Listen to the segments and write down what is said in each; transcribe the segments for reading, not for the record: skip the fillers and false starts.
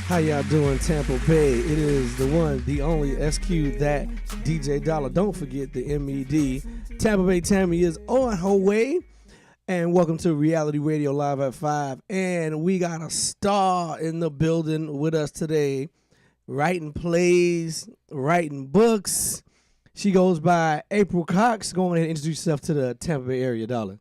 How y'all doing, Tampa Bay? It is the one, the only SQ, that DJ Dollar. Don't forget the MED. Tampa Bay Tammy is on her way. And welcome to Reality Radio Live at 5. And we got a star in the building with us today, writing plays, writing books. She goes by April Cox. Go ahead and introduce yourself to the Tampa Bay area, Dollar.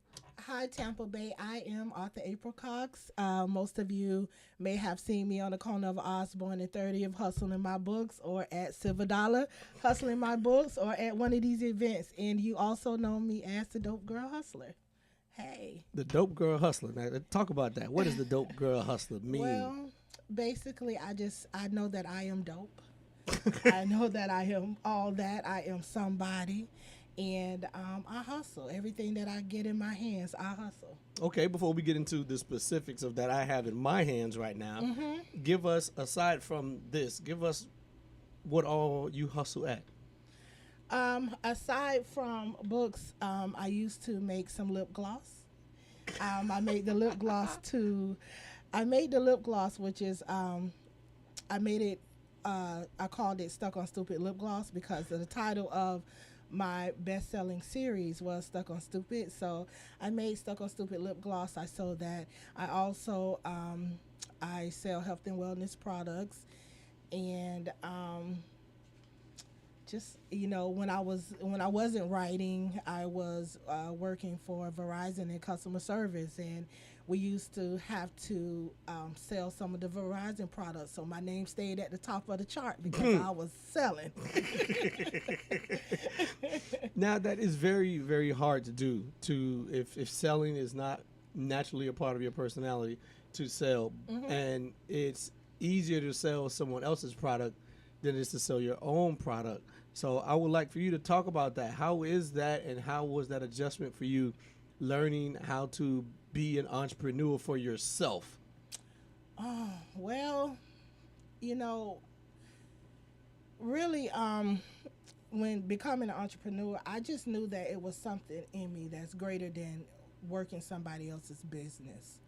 Hi, Tampa Bay. I am author April Cox. Most of you may have seen me on the corner of Osborne and 30th hustling my books, or at Silver Dollar hustling my books, or at one of these events. And you also know me as the Dope Girl Hustler. Hey. The Dope Girl Hustler. Now, talk about that. What does the Dope Girl Hustler mean? Well, basically, I know that I am dope. I know that I am all that. I am somebody. And I hustle. Everything that I get in my hands, I hustle. Okay, before we get into the specifics of that I have in my hands right now, give us, aside from this, give us what all you hustle at. Aside from books, I used to make some lip gloss. I made the lip gloss which is, I made it, I called it Stuck on Stupid Lip Gloss because of the title of my best-selling series was Stuck on Stupid. So I made Stuck on Stupid lip gloss. I sold that. I also I sell health and wellness products, and just when I wasn't writing, I was working for Verizon in customer service, and we used to have to sell some of the Verizon products. So my name stayed at the top of the chart because I was selling. Now that is very, very hard to do. If selling is not naturally a part of your personality, to sell, and it's easier to sell someone else's product than it is to sell your own product. So I would like for you to talk about that. How is that, and how was that adjustment for you, learning how to be an entrepreneur for yourself? Oh, well, really, when becoming an entrepreneur, I just knew that it was something in me that's greater than working somebody else's business.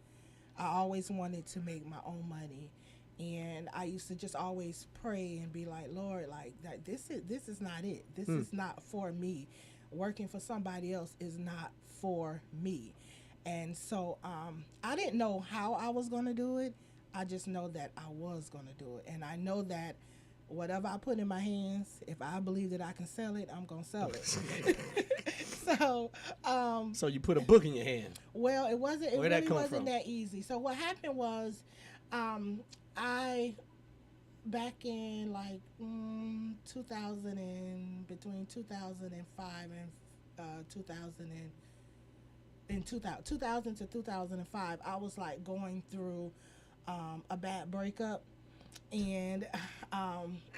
I always wanted to make my own money. And I used to just always pray and be like, Lord, like that this is not it. This is not for me. Working for somebody else is not for me. And so I didn't know how I was going to do it. I just know that I was going to do it. And I know that whatever I put in my hands, if I believe that I can sell it, I'm going to sell it. So you put a book in your hand. Well, it really wasn't that easy. So what happened was, I, back in like 2000 and between 2005 and 2000 to 2005, I was like going through a bad breakup, and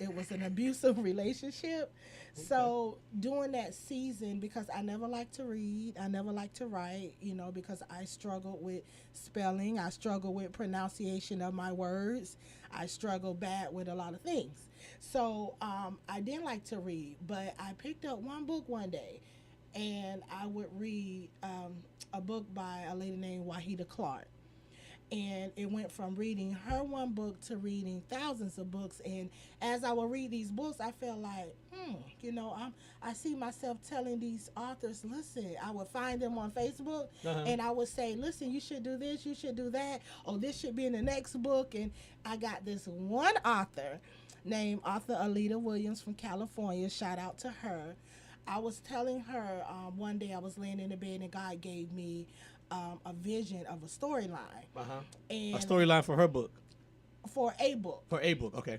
it was an abusive relationship. Okay. So during that season, because I never liked to read, I never liked to write, because I struggled with spelling, I struggled with pronunciation of my words, I struggled bad with a lot of things. So I didn't like to read, but I picked up one book one day, and I would read a book by a lady named Wahida Clark. And it went from reading her one book to reading thousands of books. And as I would read these books, I felt like, I see myself telling these authors, listen, I would find them on Facebook, and I would say, listen, you should do this, you should do that, or this should be in the next book. And I got this one author named author Alita Williams from California. Shout out to her. I was telling her one day I was laying in the bed, and God gave me a vision of a storyline. A storyline for her book? For a book. For a book, okay.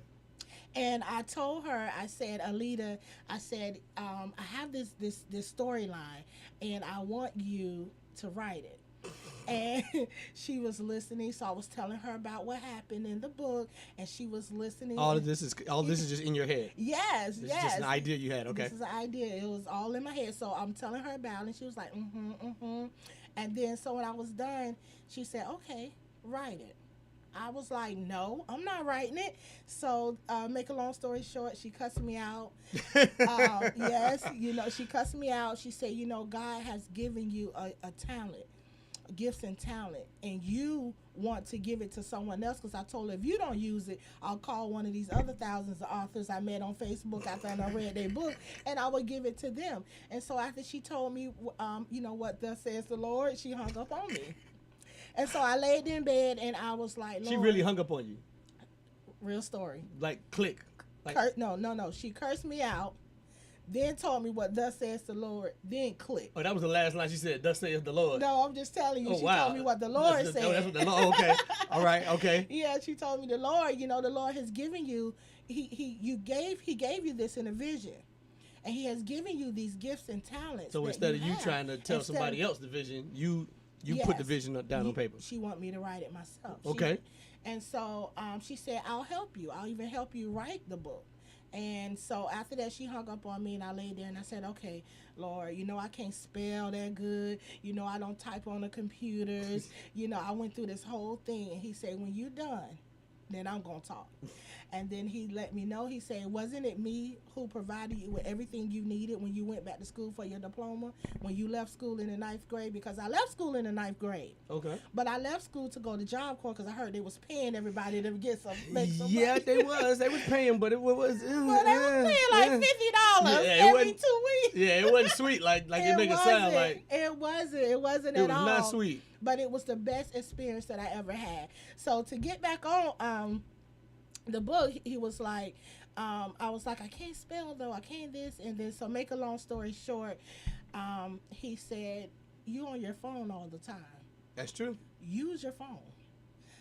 And I told her, I said, Alita, I said, I have this storyline, and I want you to write it. And she was listening, so I was telling her about what happened in the book, and she was listening. All this is just in your head. Yes, this is just an idea you had. Okay. This is an idea. It was all in my head. So I'm telling her about it, and she was like, And then so when I was done, she said, okay, write it. I was like, no, I'm not writing it. So make a long story short, she cussed me out. Yes, she cussed me out. She said, God has given you a talent. gifts and talent, and you want to give it to someone else, because I told her if you don't use it, I'll call one of these other thousands of authors I met on Facebook after I read their book, and I would give it to them. And so after she told me, what thus says the Lord, she hung up on me. And so I laid in bed and I was like, Lord. She really hung up on you. Real story. Like click. Like, no. She cursed me out, then told me what thus says the Lord, then click. Oh, that was the last line she said, thus says the Lord. No, I'm just telling you. Oh, she wow. told me what the Lord said. Oh, that's what the Lord, okay. All right, okay. Yeah, she told me the Lord, the Lord has given you, he gave you this in a vision. And he has given you these gifts and talents. So instead of you trying to tell somebody else the vision, you put the vision down on paper. She want me to write it myself. Okay. And so she said, I'll help you. I'll even help you write the book. And so after that, she hung up on me, and I laid there and I said, okay, Lord, I can't spell that good. I don't type on the computers. I went through this whole thing. And he said, when you're done, then I'm going to talk. And then he let me know. He said, wasn't it me who provided you with everything you needed when you went back to school for your diploma, when you left school in the 9th grade? Because I left school in the 9th grade. Okay. But I left school to go to Job Corps because I heard they was paying everybody to make some yeah, money. they was. They was paying, but it was... But they was paying like $50 every 2 weeks. Yeah, it wasn't sweet like it make it sound like. It wasn't at all. It was not sweet. But it was the best experience that I ever had. So to get back on the book, he was like, I was like, I can't spell though, I can't this and this. So make a long story short, he said, you on your phone all the time. That's true. Use your phone.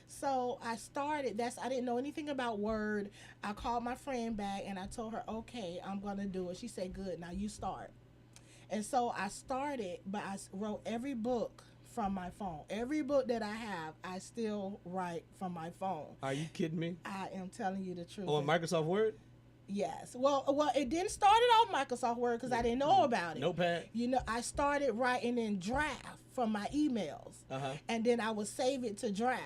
So I started, I didn't know anything about Word. I called my friend back and I told her, okay, I'm going to do it. She said, good, now you start. And so I started, but I wrote every book from my phone. Every book that I have, I still write from my phone. Are you kidding me? I am telling you the truth. On Microsoft Word? Yes. Well, it didn't start it off Microsoft Word because I didn't know about it. Notepad? I started writing in draft from my emails. Uh-huh. And then I would save it to draft.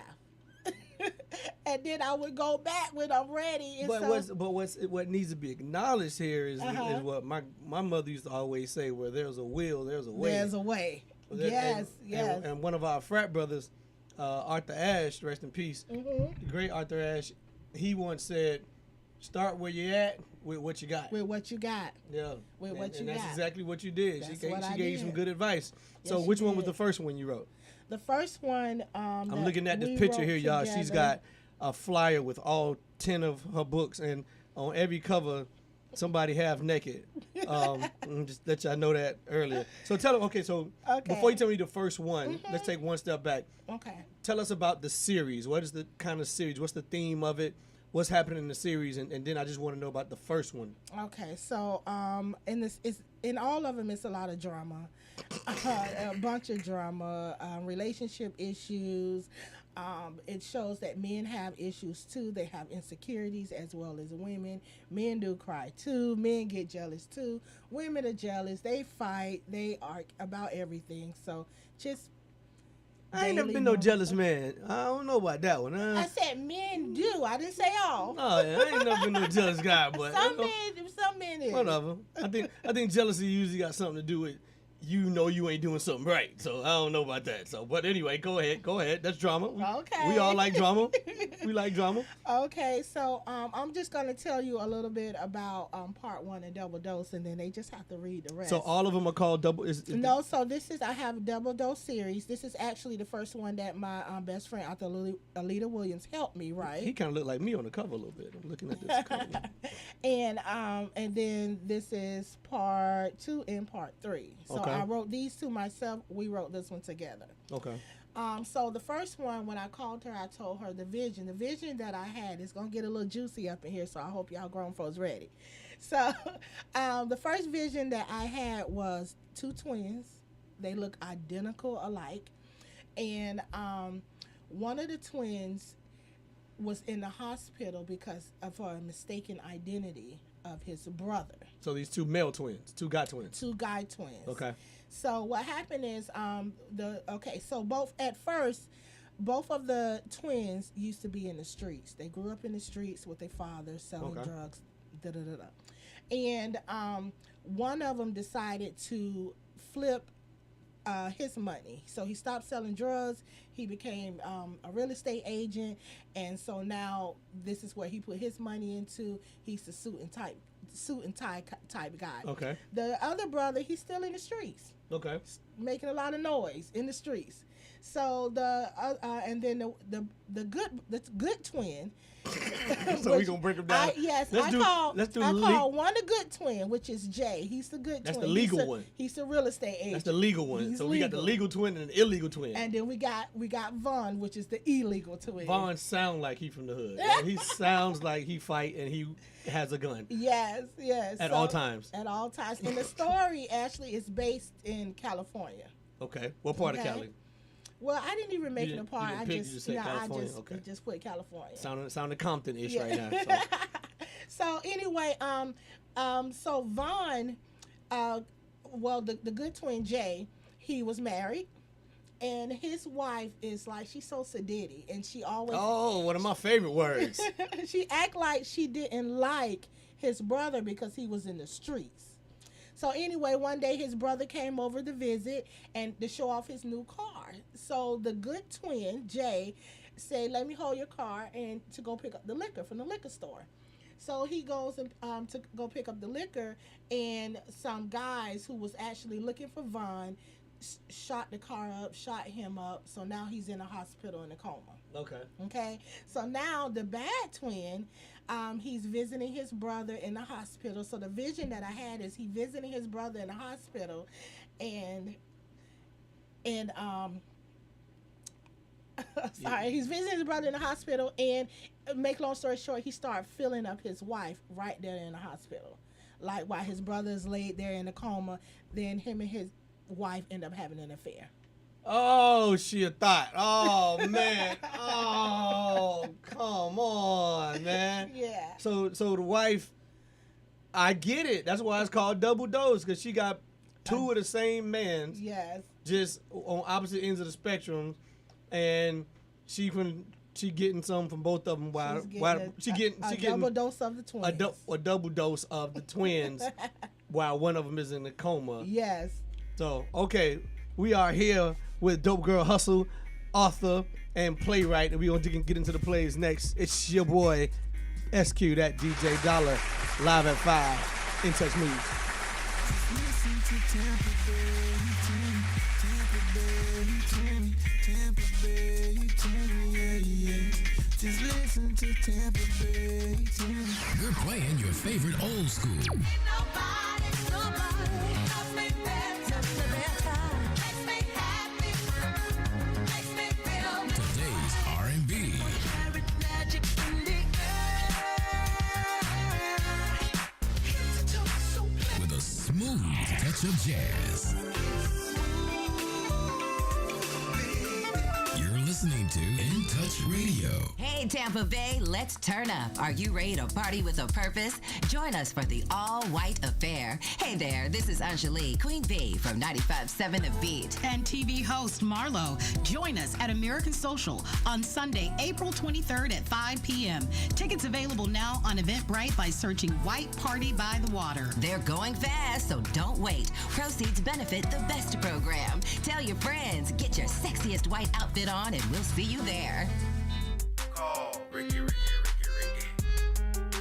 And then I would go back when I'm ready. And what needs to be acknowledged here is what my mother used to always say: where there's a will, there's a way. There's a way. Yes. And one of our frat brothers, Arthur Ashe, rest in peace, the great Arthur Ashe, he once said, start where you're at with what you got. With what you got. Yeah. With what you got. And that's exactly what you did. She gave you some good advice. Yes, so which one was the first one you wrote? The first one. I'm looking at this picture here, y'all. She's got a flyer with all 10 of her books, and on every cover, somebody half naked. Just let y'all know that earlier. So tell them, before you tell me the first one, let's take one step back. Okay. Tell us about the series. What is the kind of series? What's the theme of it? What's happening in the series? And then I just want to know about the first one. Okay, so in all of them, it's a lot of drama, a bunch of drama, relationship issues. It shows that men have issues too. They have insecurities as well as women. Men do cry too. Men get jealous too. Women are jealous. They fight. They argue about everything. So just. I ain't never been no jealous man. I don't know about that one. I said men do. I didn't say all. Oh, yeah, I ain't never been no jealous guy, but some men is. Whatever. I think jealousy usually got something to do with you ain't doing something right. So I don't know about that. So, but anyway, go ahead. That's drama. Okay. We all like drama. We like drama. Okay, so I'm just gonna tell you a little bit about part 1 and Double Dose, and then they just have to read the rest. So all of them are called double. No, so I have a Double Dose series. This is actually the first one that my best friend Author Alita Williams helped me write. He kind of looked like me on the cover a little bit. I'm looking at this cover. And then this is part 2 and part 3. So okay. I wrote these two myself. We wrote this one together. Okay. So the first one, when I called her, I told her the vision. The vision that I had is going to get a little juicy up in here, so I hope y'all grown folks ready. So the first vision that I had was 2 twins. They look identical alike. And one of the twins was in the hospital because of a mistaken identity of his brother. So these 2 male twins, 2 guy twins. 2 guy twins. Okay. So what happened is so both of the twins used to be in the streets. They grew up in the streets with their father selling drugs. And one of them decided to flip his money. So he stopped selling drugs. He became a real estate agent, and so now this is where he put his money into. He's the suit and tie type guy. Okay. The other brother, he's still in the streets. Okay. Making a lot of noise in the streets. So and then the good twin. So we gonna break them down. I call one a good twin, which is Jay. He's the good twin. That's the legal one. He's the real estate agent. That's the legal one. He's so we got the legal twin and the illegal twin. And then we got Vaughn, which is the illegal twin. Vaughn sounds like he from the hood. Like, he sounds like he fight and he has a gun. Yes. At all times. At all times. And the story actually is based in California. Okay. What part of Cali? Well, I didn't even make it a part. I just put California. Sounded Compton-ish right now. So. So anyway, so Vaughn, the good twin Jay, he was married, and his wife is like, she's so sedity, and she always. Oh, one of my favorite words. She act like she didn't like his brother because he was in the streets. So anyway, one day his brother came over to visit and to show off his new car. So the good twin, Jay, said, let me hold your car and to go pick up the liquor from the liquor store. So he goes to go pick up the liquor, and some guys who was actually looking for Vaughn shot the car up, shot him up. So now he's in a hospital in a coma. Okay. So now the bad twin, he's visiting his brother in the hospital. So the vision that I had is he visiting his brother in the hospital, and he's visiting his brother in the hospital, and make long story short, he started filling up his wife right there in the hospital. Like while his brother is laid there in a coma, then him and his wife end up having an affair. Oh, she a thought. Oh, man. Oh, come on, man. Yeah. So the wife, I get it. That's why it's called double dose, because she got two of the same man. Yes. Just on opposite ends of the spectrum, and she getting some from both of them. She getting double dose of the twins. A double dose of the twins, while one of them is in a coma. Yes. So okay, we are here with Dope Girl Hustle, author and playwright, and we're going to get into the plays next. It's your boy, SQ, that DJ Dollar, live at 5, In Touch News. Just listen to Tampa Bay. We're playing your favorite old school. Nobody loves me better. Makes me happy. Makes me feel. Today's R&B. Magic in the air. With a smooth touch of jazz. Listening to In Touch Radio. Hey Tampa Bay, let's turn up. Are you ready to party with a purpose? Join us for the all-white affair. Hey there, this is Anjali, Queen Bee from 95.7 The Beat. And TV host Marlo. Join us at American Social on Sunday, April 23rd at 5 p.m. Tickets available now on Eventbrite by searching White Party by the Water. They're going fast, so don't wait. Proceeds benefit the best program. Tell your friends, get your sexiest white outfit on, and we'll see you there. Call Ricky.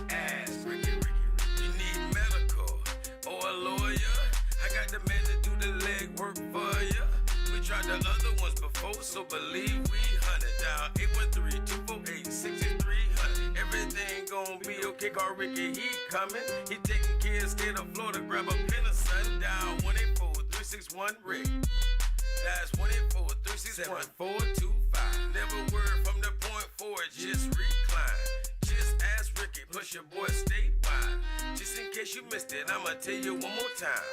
Ask Ricky. You need medical or a lawyer? I got the man to do the legwork for you. We tried the other ones before, so believe we hunted down 813-248-6300. Everything gon' be okay. Call Ricky, he coming. He taking care of state of Florida. Grab a pen of sundown 184-361-RICK. That's 184-361-425. Never word from the point forward, just recline. Just ask Ricky, push your boy statewide. Just in case you missed it, I'ma tell you one more time.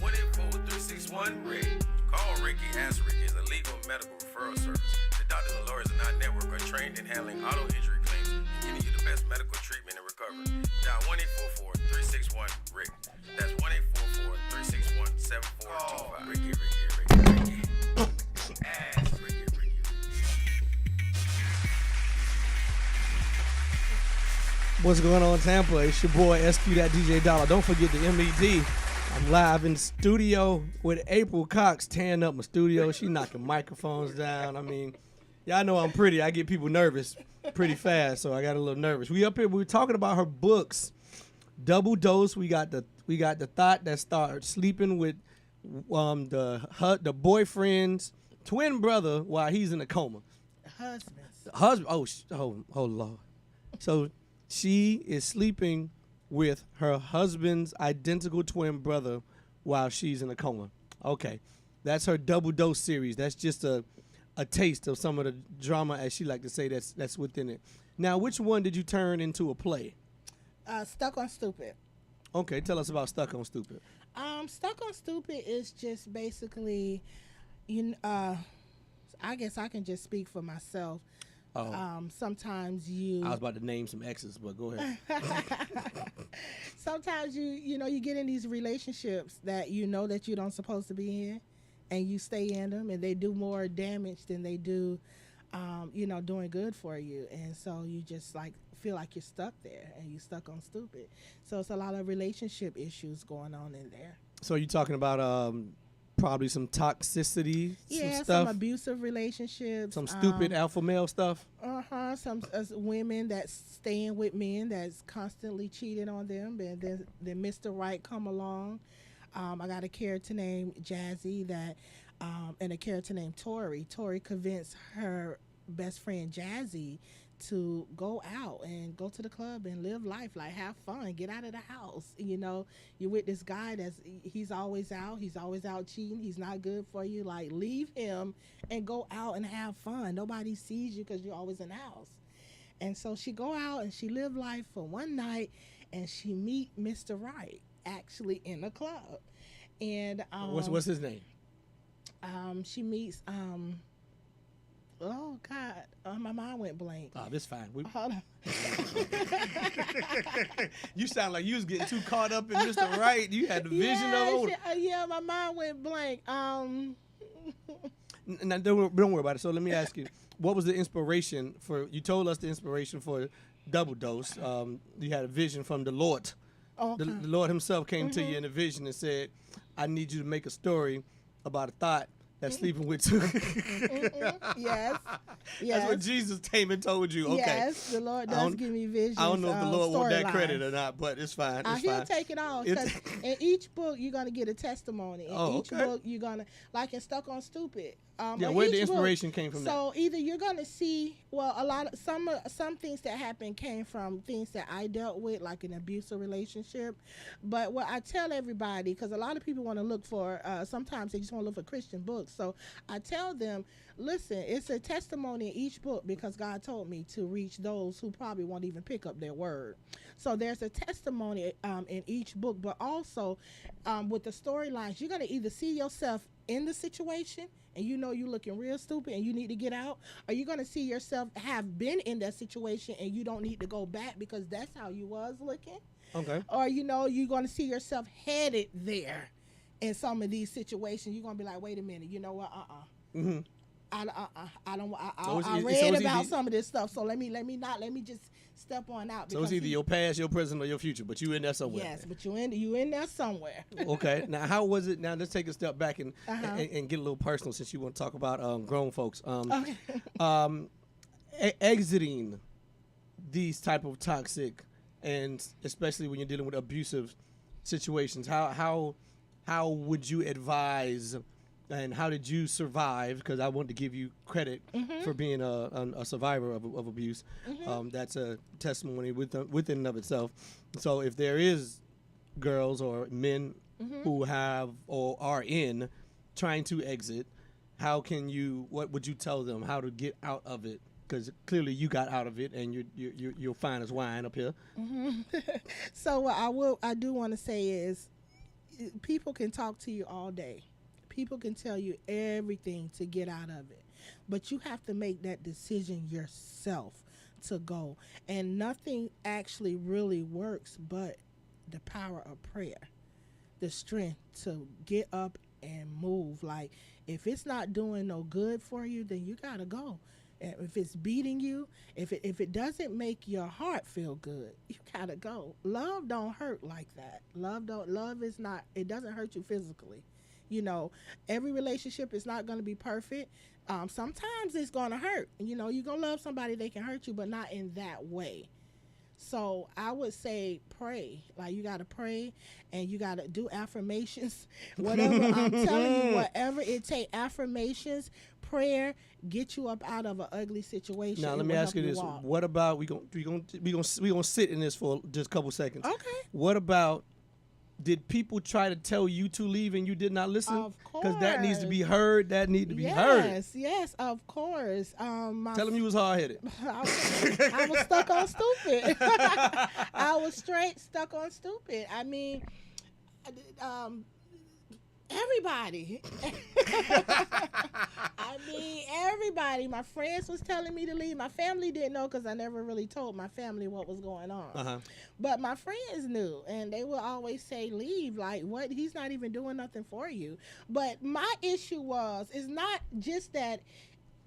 184-361-RICK. Call Ricky, ask Ricky is a legal medical referral service. The doctors and lawyers in our network are trained in handling auto injury claims and getting you the best medical treatment and recovery. Dial 1-844-361-RICK. That's 1-844-361-7425. Ricky. Ask Ricky. What's going on, Tampa? It's your boy SQ, that DJ Dollar. Don't forget the MED. I'm live in the studio with April Cox tearing up my studio. She knocking microphones down. I mean, y'all know I'm pretty. I get people nervous pretty fast, so I got a little nervous. We up here. We were talking about her books. Double Dose. We got the thought that started sleeping with the boyfriend's twin brother while he's in a coma. Husband. Oh Lord. So she is sleeping with her husband's identical twin brother while she's in a coma. Okay. That's her Double Dose series. That's just a taste of some of the drama, as she like to say, that's within it. Now, which one did you turn into a play? Stuck on Stupid. Okay, tell us about Stuck on Stupid. Stuck on Stupid is just basically, I guess I can just speak for myself. Oh. Sometimes I was about to name some exes, but go ahead. Sometimes you get in these relationships that you know that you don't supposed to be in, and you stay in them, and they do more damage than they do, doing good for you. And so you just feel like you're stuck there, and you're stuck on stupid. So it's a lot of relationship issues going on in there. So you're talking about probably some toxicity, some abusive relationships, some stupid alpha male stuff. Some women that's staying with men that's constantly cheating on them, and then Mr. Right come along. I got a character named Jazzy and a character named Tori. Tori convinced her best friend Jazzy to go out and go to the club and live life, have fun, get out of the house. You're with this guy he's always out cheating, he's not good for you. Leave him and go out and have fun. Nobody sees you because you're always in the house. And so she go out and she live life for one night, and she meet Mr. Right actually in a club. And what's his name? She meets oh God, my mind went blank. Oh, this fine. Hold on. You sound like you was getting too caught up in Mr. Right. You had the vision of it. My mind went blank. Now, don't worry about it. So let me ask you, what was the inspiration for? You told us the inspiration for Double Dose. You had a vision from the Lord. Okay. The Lord Himself came to you in a vision and said, "I need you to make a story about a thought that's sleeping with two." Yes. That's what Jesus came and told you. Okay. Yes, the Lord does give me visions. I don't know if the Lord want that lines. Credit or not, but it's fine. He'll take it all. Because in each book, you're going to get a testimony. In each book, you're going to, like in Stuck on Stupid. Where the inspiration came from. So either you're going to see, some things that happened came from things that I dealt with, like an abusive relationship. But what I tell everybody, because a lot of people want to look for, sometimes they just want to look for Christian books. So I tell them, listen, it's a testimony in each book because God told me to reach those who probably won't even pick up their word. So there's a testimony in each book, but also with the storylines, you're going to either see yourself in the situation and you're looking real stupid and you need to get out, or you're going to see yourself have been in that situation and you don't need to go back because that's how you was looking. Okay. Or, you're going to see yourself headed there in some of these situations. You're going to be like, wait a minute, you know what? Mm-hmm. I read about some of this stuff, so let me just step on out. So it's either your past, your present, or your future, but you in there somewhere. Yes, but you in there somewhere. Okay. Now, how was it? Now, let's take a step back and get a little personal, since you want to talk about grown folks. Exiting these type of toxic, and especially when you're dealing with abusive situations, how would you advise? And how did you survive? Because I want to give you credit for being a survivor of abuse. That's a testimony within and of itself. So if there is girls or men who have or are in trying to exit, what would you tell them how to get out of it? Because clearly you got out of it, and you're fine as wine up here. So what I do want to say is, people can talk to you all day. People can tell you everything to get out of it, but you have to make that decision yourself to go. And nothing actually really works but the power of prayer, the strength to get up and move. Like, if it's not doing no good for you, then you gotta go. And if it's beating you, if it doesn't make your heart feel good, you gotta go. Love don't hurt like that. Love is not, it doesn't hurt you physically. You know, every relationship is not going to be perfect. Sometimes it's going to hurt. You know, you're going to love somebody, they can hurt you, but not in that way. So I would say pray. Like, you got to pray and you got to do affirmations. Whatever, I'm telling you, whatever it takes, affirmations, prayer, get you up out of an ugly situation. Now, let me ask you this. What about, we gonna sit in this for just a couple seconds. Okay. What about, did people try to tell you to leave and you did not listen? Of course. Because that needs to be heard. That need to be heard. Yes, of course. Tell them you was hard-headed. I was stuck on stupid. I was straight stuck on stupid. I mean, everybody. Everybody. My friends was telling me to leave. My family didn't know because I never really told my family what was going on. Uh-huh. But my friends knew, and they would always say, leave. Like, what? He's not even doing nothing for you. But my issue is not just that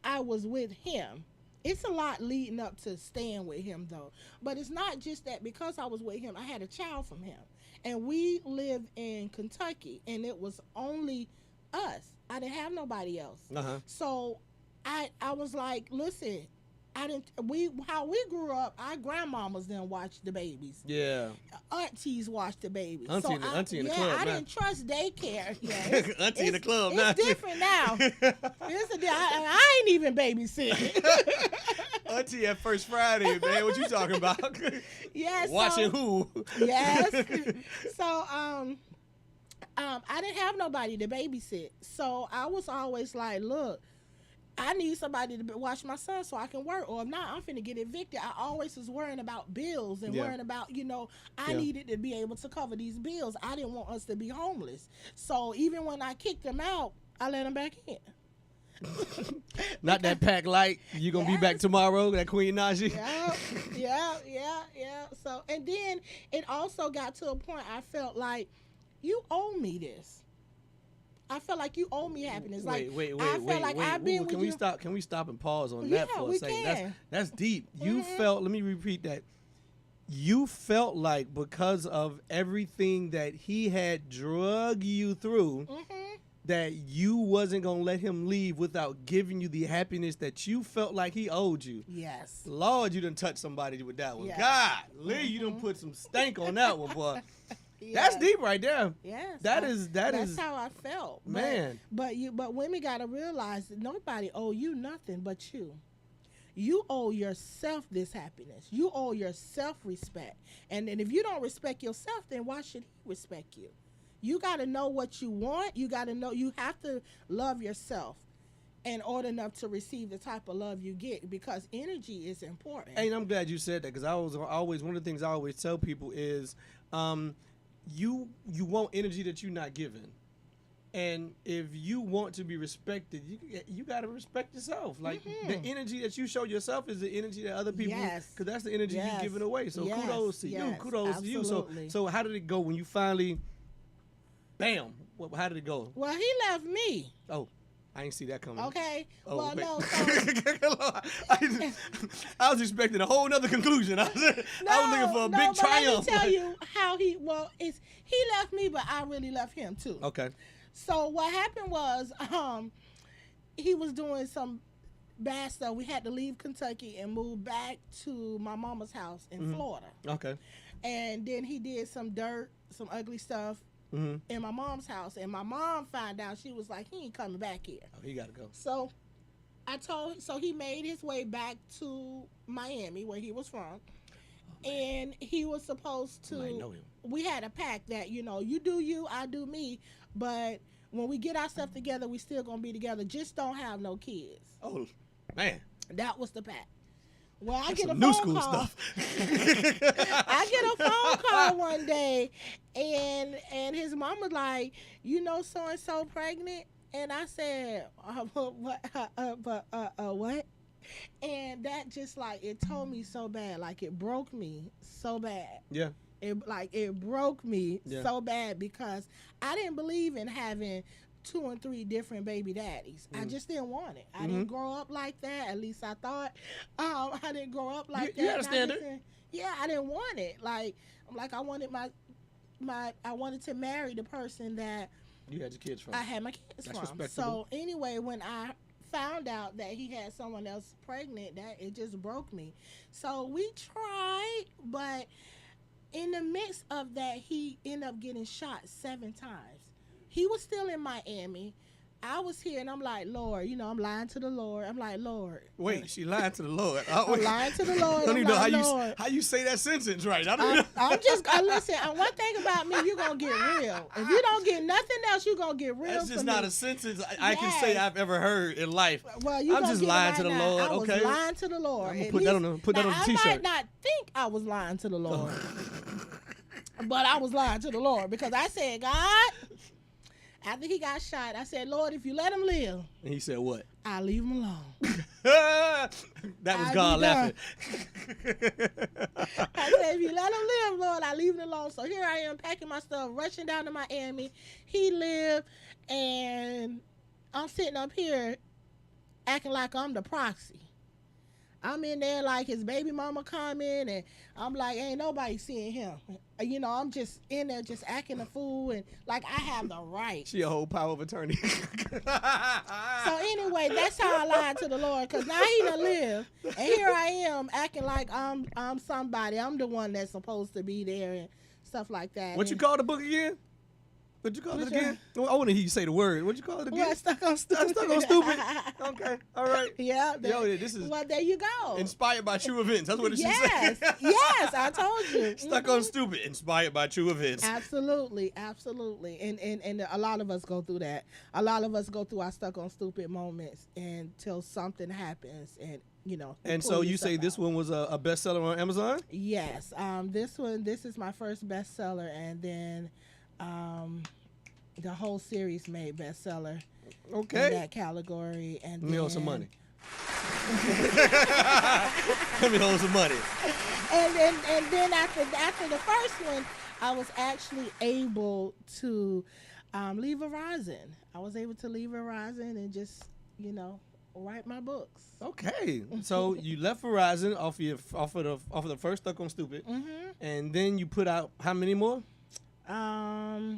I was with him. It's a lot leading up to staying with him, though. But it's not just that because I was with him, I had a child from him. And we lived in Kentucky, and it was only us. I didn't have nobody else. Uh-huh. So I was like, listen, how we grew up, our grandmamas didn't watch the babies. Yeah. Aunties watched the babies. Auntie in the club I now. didn't trust daycare. Yeah, Auntie in the club now. It's different now. I ain't even babysitting. Auntie at First Friday, man. What you talking about? Yes. Watching who? Yes. So I didn't have nobody to babysit. So I was always like, look, I need somebody to watch my son so I can work. Or if not, I'm finna get evicted. I always was worrying about bills and worrying about, I needed to be able to cover these bills. I didn't want us to be homeless. So even when I kicked him out, I let him back in. Not that pack light. You gonna be back tomorrow, that Queen Najee? Yeah. So, and then it also got to a point I felt like, you owe me this. I felt like you owe me happiness. Wait. I've been with you. Can we stop and pause on that for a second? Can. That's deep. You felt, let me repeat that. You felt like because of everything that he had drug you through, that you wasn't going to let him leave without giving you the happiness that you felt like he owed you. Yes. Lord, you done touched somebody with that one. Yes. God, Lee, you done put some stank on that one, boy. That's deep right there. Yes. That's how I felt. Man. But women gotta realize that nobody owe you nothing but you. You owe yourself this happiness. You owe yourself respect. And if you don't respect yourself, then why should he respect you? You gotta know what you want. You gotta know, you have to love yourself in order enough to receive the type of love you get, because energy is important. And I'm glad you said that, because one of the things I always tell people is you want energy that you're not given. And if you want to be respected, you got to respect yourself. Like, the energy that you show yourself is the energy that other people, because that's the energy you're giving away. So kudos to you. Kudos to you. So how did it go when you finally, bam, how did it go? Well, he left me. Oh, I ain't see that coming. Okay. Oh, well, wait. no. I was expecting a whole nother conclusion. I was looking for a big triumph. Let me tell you how he left me, but I really left him too. Okay. So what happened was, he was doing some bad stuff. We had to leave Kentucky and move back to my mama's house in Florida. Okay. And then he did some ugly stuff in my mom's house, and my mom found out. She was like, he ain't coming back here. Oh, he gotta go. So he made his way back to Miami, where he was from, and he was supposed to. You might know him. We had a pact that, you do you, I do me, but when we get our stuff together, we still gonna be together. Just don't have no kids. Oh, man. That was the pact. Well, I That's get a some new phone school call. stuff. I get a phone call one day, and his mom was like, so and so pregnant, and I said, what? And that just it told me so bad, it broke me so bad. Yeah. It broke me so bad, because I didn't believe in having 2 and 3 different baby daddies. I just didn't want it. I didn't grow up like that. At least I thought. I didn't grow up like that. You had a standard. I didn't want it. Like I wanted I wanted to marry the person that You had your kids from. I had my kids That's from. respectable. So anyway, when I found out that he had someone else pregnant, that it just broke me. So we tried, but in the midst of that, he ended up getting shot 7 times. He was still in Miami. I was here, and I'm like, Lord, I'm lying to the Lord. I'm like, Lord. Wait, she lied to the Lord. I'm lying to the Lord. I don't I'm even know like, how Lord. you say that sentence right. I don't know. I'm just listen. One thing about me, you're gonna get real. If you don't get nothing else, you're gonna get real. That's just from not me. a sentence I can say I've ever heard in life. Well, I'm just lying to the Lord. I was Okay. lying to the Lord. I'm gonna At put that on least- put that now, on the I t-shirt. might not think I was lying to the Lord, but I was lying to the Lord because I said, God. After he got shot, I said, Lord, if you let him live, And he said what? I'll leave him alone. That was I'll God be laughing. I said, if you let him live, Lord, I'll leave him alone. So here I am packing my stuff, rushing down to Miami. He lived, and I'm sitting up here acting like I'm the proxy. I'm in there like his baby mama coming, and I'm like, ain't nobody seeing him. I'm just in there just acting a fool, and like I have the right. She a whole power of attorney. So anyway, that's how I lied to the Lord, because now he done live, and here I am acting like I'm somebody. I'm the one that's supposed to be there and stuff like that. What you call the book again? What you call it Which again? I want to hear you say the word. What you call it again? What, stuck on stupid? Stuck on stupid. Okay, all right. Yeah. This is Well, there you go. inspired by true events. That's what it should Yes, say. yes, I told you. Stuck on stupid, inspired by true events. Absolutely, absolutely. And a lot of us go through that. A lot of us go through our stuck on stupid moments until something happens, and And pull so you yourself say this out. one was a bestseller on Amazon? Yes. This is my first bestseller, and then the whole series made bestseller in Okay. that category. And Let me hold some then- money. Let me hold some money. And then after the first one, I was actually able to leave Verizon. I was able to leave Verizon and just write my books. Okay. So you left Verizon off of the first Stuck on Stupid. And then you put out how many more? I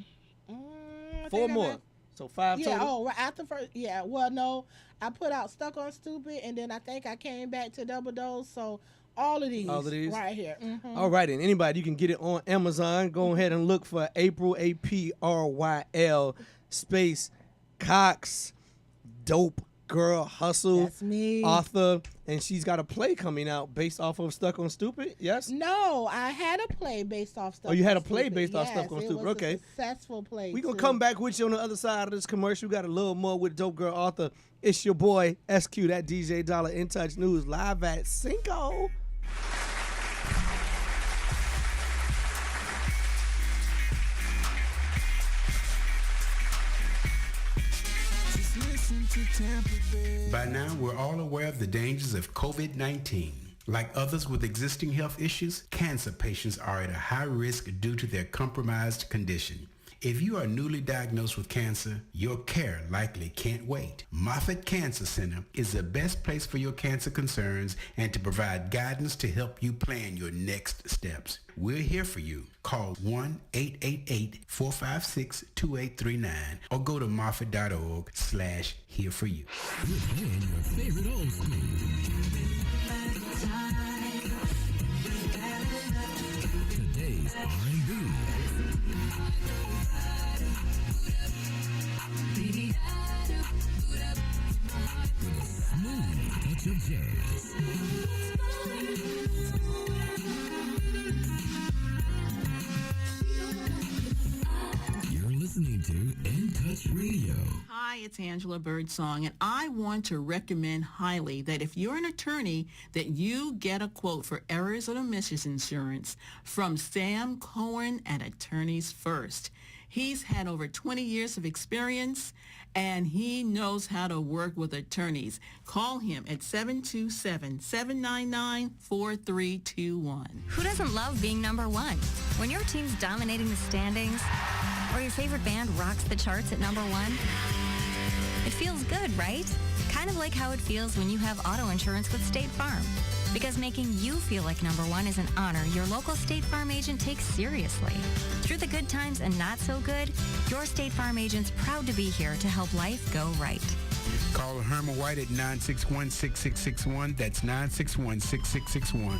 4 think I more. got- So 5 Yeah. total. Oh, right after first. Yeah. Well, no, I put out Stuck on Stupid, and then I think I came back to Double Dose. So all of these right here. All right, and anybody, you can get it on Amazon. Go ahead and look for April, APRYL, space, Cox, Dope Girl Hustle, That's me. author, and she's got a play coming out based off of Stuck on Stupid, yes? No, I had a play based off Stuck. Oh, you had on a play Stupid. based off Yes, Stuck on it Stupid, was okay. A successful play. We're going to too. come back with you on the other side of this commercial. We got a little more with Dope Girl author. It's your boy, SQ, that DJ Dollar, In Touch News, live at Cinco. Just listen to Tampa Bay. By now, we're all aware of the dangers of COVID-19. Like others with existing health issues, cancer patients are at a high risk due to their compromised condition. If you are newly diagnosed with cancer, your care likely can't wait. Moffitt Cancer Center is the best place for your cancer concerns and to provide guidance to help you plan your next steps. We're here for you. Call 1-888-456-2839 or go to moffitt.org/here-for-you. We're playing your favorite old school. Today's R&B. With a smooth touch of jazz. You're listening to In Touch Radio. Hi, it's Angela Birdsong, and I want to recommend highly that if you're an attorney, that you get a quote for errors and omissions insurance from Sam Cohen at Attorneys First. He's had over 20 years of experience, and he knows how to work with attorneys. Call him at 727-799-4321. Who doesn't love being number one? When your team's dominating the standings, Or your favorite band rocks the charts at number 1? It feels good, right? Kind of like how it feels when you have auto insurance with State Farm. Because making you feel like number 1 is an honor your local State Farm agent takes seriously. Through the good times and not so good, your State Farm agent's proud to be here to help life go right. Call Herman White at 961-6661. That's 961-6661.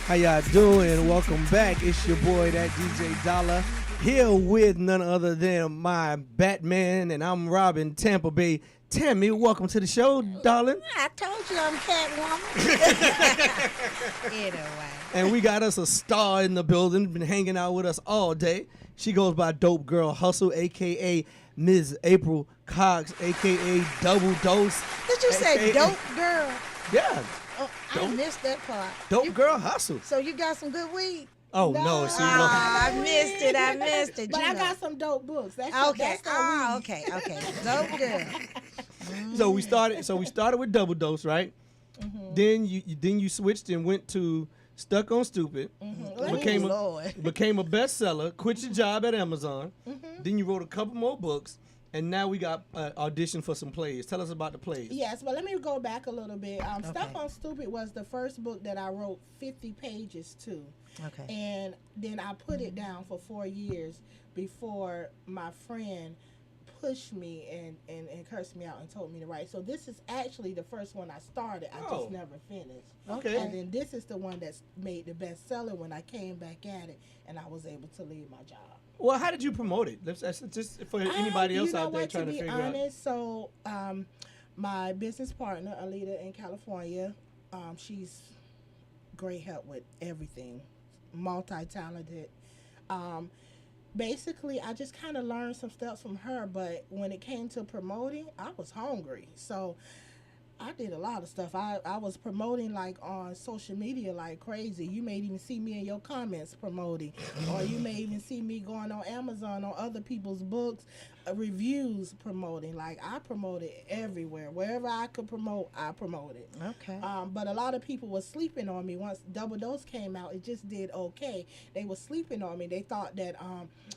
How y'all doing? Welcome back. It's your boy, that DJ Dollar, here with none other than my Batman, and I'm Robin Tampa Bay. Tammy, welcome to the show, darling. I told you I'm Catwoman. Anyway. And we got us a star in the building, been hanging out with us all day. She goes by Dope Girl Hustle, a.k.a. Ms. April Cox, a.k.a. Double Dose. Did you say Dope Girl? Yeah. Oh, I missed that part. Dope Girl Hustle. So you got some good weed? Oh, no. See, I missed it. But you I know. got some dope books. That's Okay. That's Okay. Dope Girl. So we started with Double Dose, right? Mm-hmm. Then you switched and went to Stuck on Stupid. Mm-hmm. Became a bestseller. Quit your job at Amazon. Mm-hmm. Then you wrote a couple more books, and now we got audition for some plays. Tell us about the plays. Yes, but let me go back a little bit. Stuck on Stupid was the first book that I wrote 50 pages to. Okay. And then I put it down for 4 years before my friend pushed me and cursed me out and told me to write. So this is actually the first one I started. I just never finished. Okay. And then this is the one that's made the bestseller when I came back at it and I was able to leave my job. Well, how did you promote it? That's just for anybody else out there trying to figure out. To be honest, so my business partner, Alita in California, she's great help with everything, multi-talented. Basically, I just kind of learned some stuff from her, but when it came to promoting, I was hungry. So I did a lot of stuff. I was promoting like on social media like crazy. You may even see me in your comments promoting, or you may even see me going on Amazon on other people's books, reviews promoting. Like I promoted everywhere. Wherever I could promote, I promoted. Okay. But a lot of people were sleeping on me. Once Double Dose came out, it just did okay. They were sleeping on me. They thought that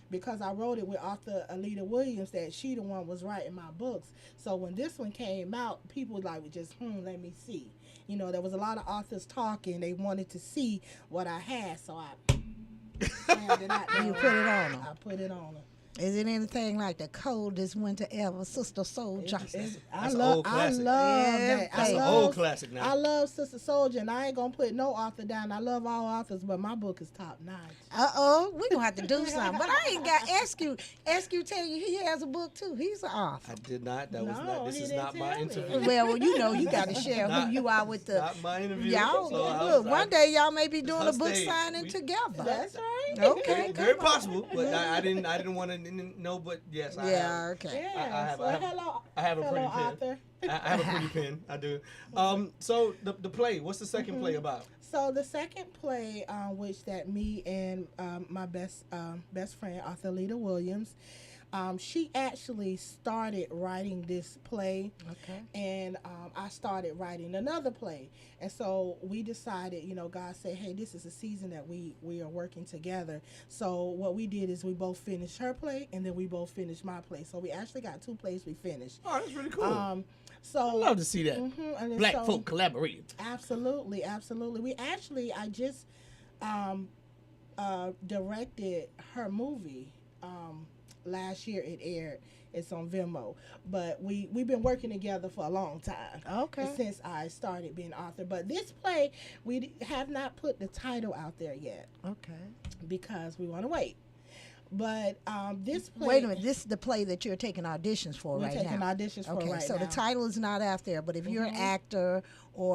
because I wrote it with author Alita Williams, that she the one was writing my books. So when this one came out, people like just let me see. You know, there was a lot of authors talking. They wanted to see what I had, so I handed out. You put it on them. I put it on them. Is it anything like the coldest winter ever, Sister Soldier? I love that. That's an old classic now. I love Sister Soldier, and I ain't gonna put no author down. I love all authors, but my book is top notch. We gonna have to do something. But I ain't got SQ tell you he has a book too. He's an author. I did not. This is not my interview. Well, you know you got to share who you are with the. Not my interview. Y'all look. One day y'all may be doing a book signing together. That's right. Okay. Very possible, but I didn't want to know. But yes, I have. Okay. Yeah. I have a pretty author. pen. I have a pretty pen. I do. So the play. What's the second play about? So the second play, which that me and my best friend, author Alita Williams, she actually started writing this play. Okay. And I started writing another play. And so we decided, God said, hey, this is a season that we are working together. So what we did is we both finished her play, and then we both finished my play. So we actually got 2 plays we finished. Oh, that's really cool. So I love to see that. Black folk collaborating. Absolutely. I just directed her movie. Last year it aired. It's on Vimeo. But we've been working together for a long time. Okay. Since I started being author. But this play, we have not put the title out there yet. Okay. Because we want to wait. But this play... Wait a minute. This is the play that you're taking auditions for right now. We're taking auditions for right now. Okay, so the title is not out there. But if you're an actor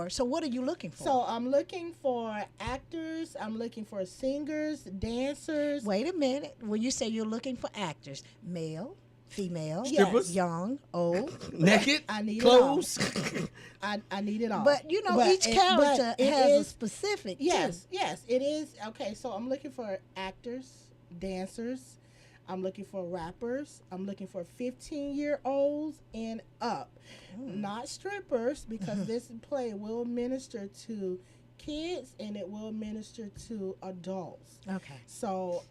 so what are you looking for? So I'm looking for actors. I'm looking for singers, dancers. Wait a minute. When you say you're looking for actors, male, female, strippers, young, old, naked, I need clothes. It all. I need it all. But each character has a specific. Yes, it is. Okay, so I'm looking for actors, dancers, I'm looking for rappers. I'm looking for 15-year-olds and up. Not strippers, because this play will minister to kids and it will minister to adults. Okay. So,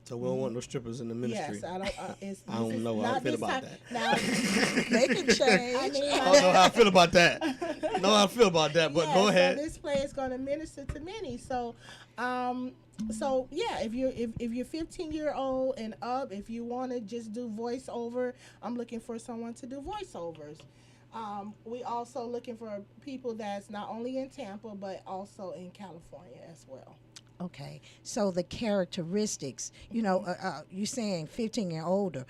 So we don't want no strippers in the ministry. yes, I don't. I don't know how I feel about that. Now, They can change. I mean, I don't know how I feel about that. No, how I feel about that, but go ahead. So this play is going to minister to many. So, so yeah, if you're 15-year-old and up, if you want to just do voiceover, I'm looking for someone to do voiceovers. We also looking for people that's not only in Tampa but also in California as well. Okay, so the characteristics, you know, you saying 15 and older.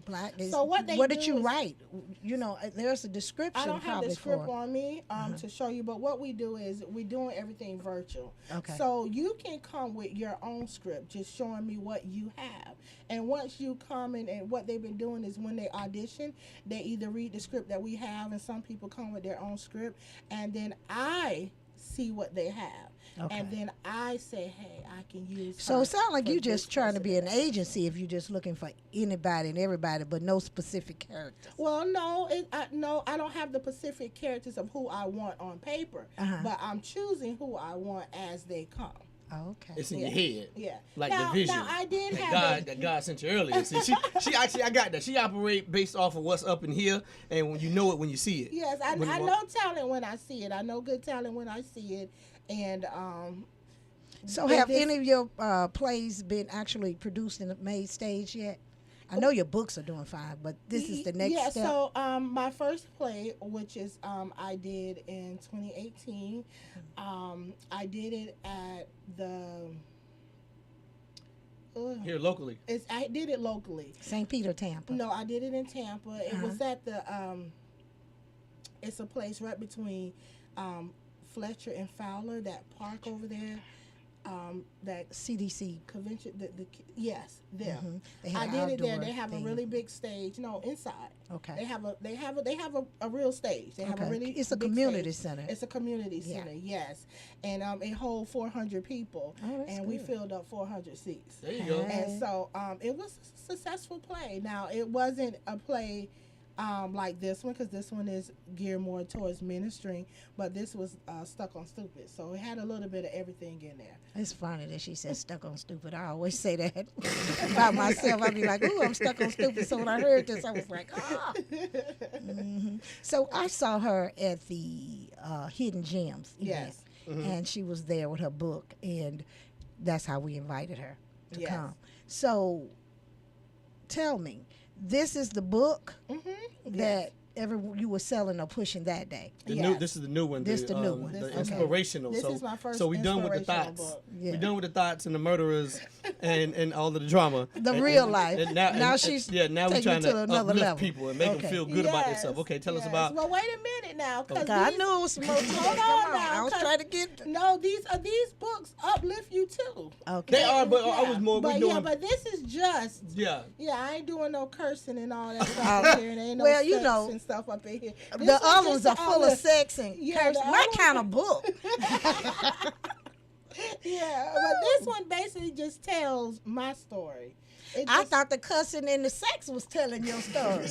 Black. So what did you write? You know, there's a description. I don't have probably the script for. on me to show you, but what we do is we're doing everything virtual. Okay. So you can come with your own script, just showing me what you have. And once you come in, and what they've been doing is when they audition, they either read the script that we have, and some people come with their own script, and then I see what they have. Okay. And then I say, hey, I can use. So her it sounds like for you this just trying to person be an and that. agency if you're just looking for anybody and everybody, but no specific characters. Well, no, I don't have the specific characters of who I want on paper, but I'm choosing who I want as they come. Okay. It's in your head. Yeah. Like now, the vision. Now I did that have that God sent you earlier. See, she actually, I got that. She operate based off of what's up in here, and when you know it when you see it. Yes, I know talent when I see it. I know good talent when I see it, and So have any of your plays been actually produced in the main stage yet? I know your books are doing fine, but this is the next step. Yeah, so my first play, which is I did in 2018, I did it at the... Here locally. I did it locally. St. Peter, Tampa. No, I did it in Tampa. It was at the... it's a place right between Fletcher and Fowler, that park over there. That CDC convention, yes, there. They have I did it there. outdoor They have thing. a really big stage. No, inside. Okay. They have a real stage. They have a really. It's a big community stage. center. It's a community center. Yes, and it holds 400 people, and we filled up 400 seats. There you go. And so it was a successful play. Now it wasn't a play. Like this one, because this one is geared more towards ministering, but this was Stuck on Stupid, so it had a little bit of everything in there. It's funny that she said stuck on stupid. I always say that about myself. I'd be like, ooh, I'm stuck on stupid. So when I heard this, I was like, ah. So I saw her at the Hidden Gems event, and she was there with her book, and that's how we invited her to come. So tell me, this is the book that you were selling or pushing that day. This is the new one. This the new one. The inspirational. This is my first So we done with the inspirational thoughts. book. We done with the thoughts and the murderers and all of the drama. The real life. Now She's now we're taking trying it to to another uplift level. people and make them feel good about Yes, themselves. Okay, tell us yes. about. Well, wait a minute now, because I knew it was some more to it. Hold Come on on. now, I was 'cause- trying to get. No, these books uplift you too. Okay. They are, but I was more. But we doing. but this is just. Yeah. Yeah, I ain't doing no cursing and all that stuff up here. And ain't no Well, you sex know, and stuff up in here. The other ones are full of sex and Yeah, curse. the My other kind of book. Yeah, but this one basically just tells my story. I thought the cussing and the sex was telling your story.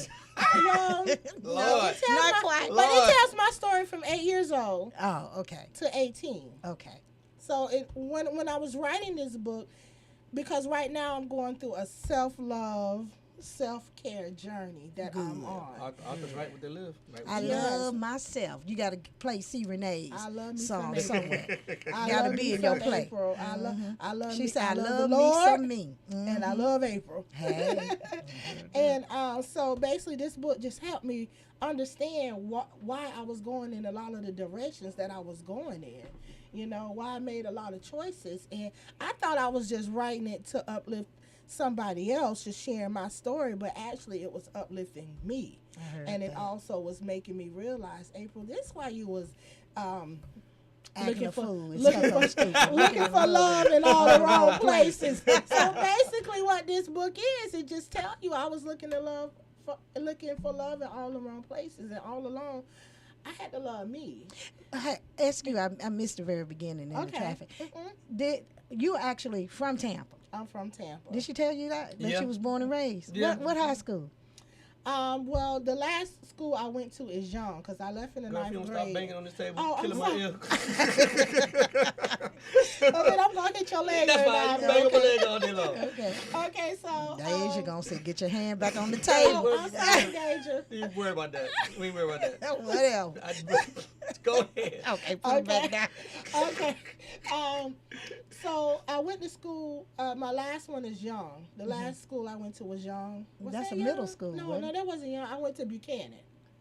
Well, Lord. Not quite. But it tells my story from 8 years old Oh, okay. to 18. Okay. So when I was writing this book, because right now I'm going through a self-love, self-care journey that I'm on. Authors write what they live. I love myself. You got to play C. Renee's I love me song some somewhere. I Gotta love be me in your some play. April. I love She me. said, I the love me Lord, some me. and I love April. Hey. And so basically this book just helped me understand why I was going in a lot of the directions that I was going in. You know, why I made a lot of choices. And I thought I was just writing it to uplift somebody else, just sharing my story, but actually it was uplifting me. And it also was making me realize, April, this is why you was looking for love in all the wrong places. So basically what this book is, it just tells you I was looking for love in all the wrong places, and all along I had to love me. I ask you, I missed the very beginning in the traffic. Did you actually from Tampa? I'm from Tampa. Did she tell you that Yeah. she was born and raised? Yeah. What high school? Well, the last school I went to is Young, because I left in the Girl, if ninth you don't grade. stop banging on this table, Oh, killing I'm my sorry. ear. So then I'm gonna hit your leg. That's every fine. now You and can bang then. up my leg all day long. Okay. Okay, so Deja gonna say, get your hand back on the oh, table. I'm sorry, Deja. You ain't worry about that. We ain't worry about that. Whatever. Go ahead. Okay, put it back down. Okay. So I went to school. My last one is Young. The last school I went to was Young. Was That's that a middle Young? school, No, wasn't no, it? that wasn't Young. I went to Buchanan.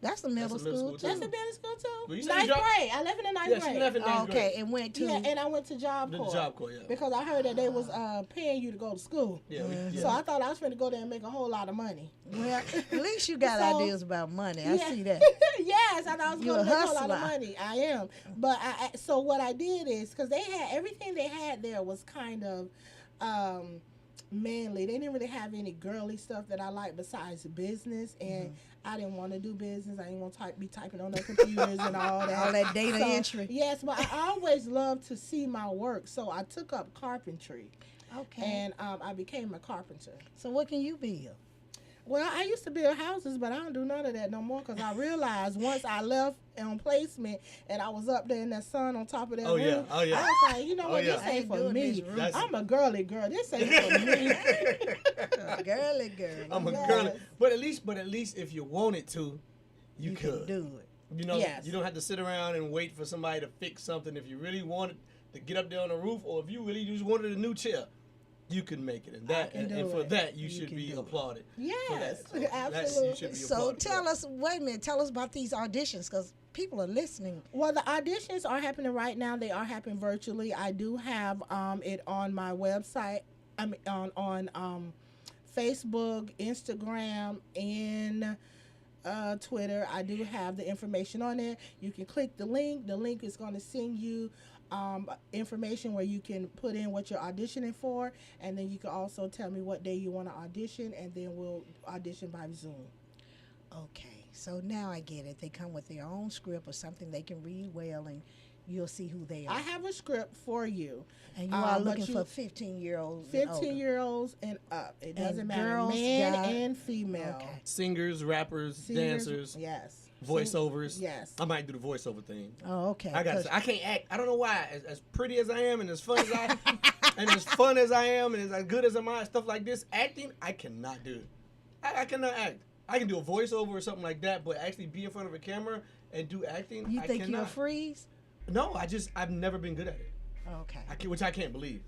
That's the middle That's a middle school, school, too. That's the middle school too. But you said you Ninth dropped- grade. I left in the ninth Yeah, grade. she left in ninth grade. Okay, and went to. Yeah, and I went to Job The Corps. Job Corps, yeah. Because I heard that they was paying you to go to school. Yeah, So I thought I was going to go there and make a whole lot of money. Well, at least you got So- ideas about money. I Yeah. see that. Yes, I thought I was You're going a to make a whole lot of hustler. money. I am. But so what I did is, because they had, everything they had there was kind of manly. They didn't really have any girly stuff that I like besides business. And I didn't want to do business. I didn't want to be typing on their computers and all that. All that data entry. Yes, but I always loved to see my work. So I took up carpentry. Okay. And I became a carpenter. So what can you build? Well, I used to build houses, but I don't do none of that no more because I realized once I left on placement and I was up there in that sun on top of that Oh, yeah. roof, Oh, yeah. I was like, you know Oh, what, yeah. this I ain't ain't for doing me. this roof. That's- I'm a girly girl. This ain't for me. Girly girl. I'm a Yes. girl. But at least if you wanted to, you You could. can do it. You know, Yes. you don't have to sit around and wait for somebody to fix something. If you really wanted to get up there on the roof, or if you really just wanted a new chair, you can make it. And that, can and do for it. that, you You should can be do it. applauded. Yes, for that. So that's- absolutely. you should be So applauded for tell that. us, wait a minute, tell us about these auditions because people are listening. Well, the auditions are happening right now. They are happening virtually. I do have it on my website. I mean, on Facebook, Instagram, and Twitter. I do have the information on there. You can click the link. The link is going to send you information where you can put in what you're auditioning for, and then you can also tell me what day you want to audition, and then we'll audition by Zoom. Okay, so now I get it. They come with their own script or something they can read well, and you'll see who they are. I have a script for you. And you are but looking for 15-year-olds. 15-year-olds and up. It doesn't And matter. girls, Man guys. and female. Okay. Singers, rappers, Singers, dancers, yes. voiceovers. Yes. I might do the voiceover thing. Oh, okay. I got. 'cause- I can't act. I don't know why. As pretty as I am, and as fun as I, and as fun as I am, and as good as I am, stuff like this, acting, I cannot do. I cannot act. I can do a voiceover or something like that, but actually be in front of a camera and do acting, You I think cannot. you'll freeze? No, I've never been good at it. Okay. Which I can't believe.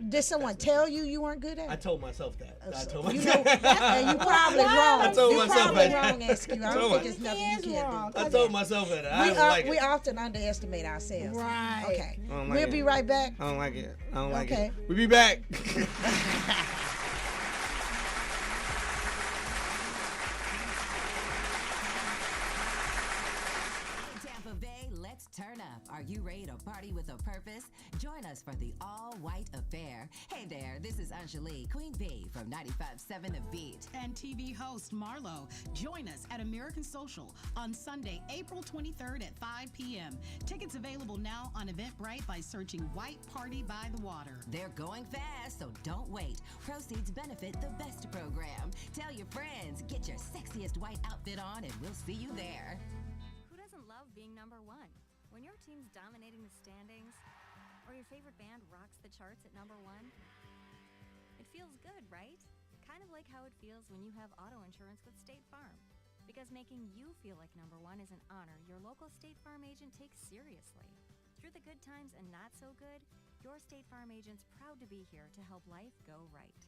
Did someone tell you you weren't good at I it? told myself that. I So, told you myself. know, and you probably wrong. I told you myself probably that. wrong, SQ. I Told don't think my- there's nothing you He is can't wrong. do. I told myself that. I don't like We it. often underestimate ourselves. Right. Okay. I don't like We'll it. be right back. I don't like it. I don't like Okay. it. We'll be back. Tampa Bay, let's turn up. Are you ready to party with a purpose? Join us for the all-white affair. Hey there, this is Anjali, Queen Bee from 95.7 The Beat. And TV host Marlo. Join us at American Social on Sunday, April 23rd at 5 p.m. Tickets available now on Eventbrite by searching White Party by the Water. They're going fast, so don't wait. Proceeds benefit the best program. Tell your friends, get your sexiest white outfit on, and we'll see you there. Who doesn't love being number one? When your team's dominating the standings, or your favorite band rocks the charts at number one, it feels good, right? Kind of like how it feels when you have auto insurance with State Farm. Because making you feel like number one is an honor your local State Farm agent takes seriously. Through the good times and not so good, your State Farm agent's proud to be here to help life go right.